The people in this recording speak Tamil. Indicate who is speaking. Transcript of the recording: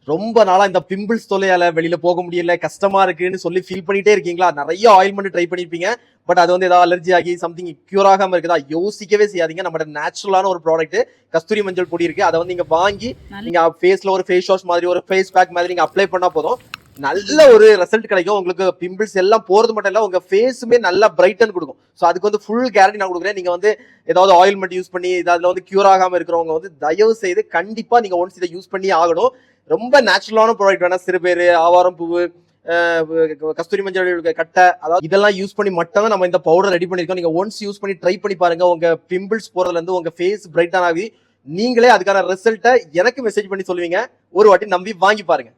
Speaker 1: ரொம்ப நாளா இந்த பிம்பிள்ஸ் தொல்லையால வெளியில போக முடியல, கஷ்டமா இருக்குன்னு சொல்லி ஃபீல் பண்ணிட்டே இருக்கீங்களா? நிறைய ஆயில்மெண்ட் ட்ரை பண்ணிருப்பீங்க. பட் அது வந்து ஏதாவது அலர்ஜி ஆகி சம்திங் கியூர் ஆகாம இருக்குதா? யோசிக்கவே செய்யாதீங்க. நம்ம நேச்சுரலான ஒரு ப்ராடக்ட் கஸ்தூரி மஞ்சள் பொடி இருக்கு. அதை வந்து நீங்க வாங்கி நீங்க ஃபேஸ்ல ஒரு ஃபேஸ் வாஷ் மாதிரி ஒரு ஃபேஸ் பேக் மாதிரி நீங்க அப்ளை பண்ணா போதும். நல்ல ஒரு ரிசல்ட் கிடைக்கும். உங்களுக்கு பிம்பிள்ஸ் எல்லாம் போறது மட்டும் இல்ல, உங்க ஃபேஸுமே நல்லா பிரைட்டன் கொடுக்கும். ஸோ அதுக்கு வந்து ஃபுல் கேரண்டி நான் கொடுக்குறேன். நீங்க வந்து ஏதாவது ஆயில்மெண்ட் யூஸ் பண்ணி அதுல வந்து கியூர் ஆகாம இருக்கிறவங்க வந்து தயவு செய்து கண்டிப்பா நீங்க ஒன்ஸ் இதை யூஸ் பண்ணி ஆகணும். ரொம்ப நேச்சுரலான ப்ராடக்ட் வேணா, சிறுபேரு, ஆவாரம் பூவு, கஸ்தூரி மஞ்சள் கட்டை, அதாவது இதெல்லாம் யூஸ் பண்ணி மட்டும் தான் நம்ம இந்த பவுடர் ரெடி பண்ணிருக்கோம். நீங்க ஒன்ஸ் யூஸ் பண்ணி ட்ரை பண்ணி பாருங்க. உங்க பிம்பிள்ஸ் போறதுல இருந்து உங்க ஃபேஸ் பிரைட்டன் ஆகி நீங்களே அதுக்கான ரிசல்ட்டை எனக்கு மெசேஜ் பண்ணி சொல்லுவீங்க. ஒரு வாட்டி நம்பி வாங்கி பாருங்க.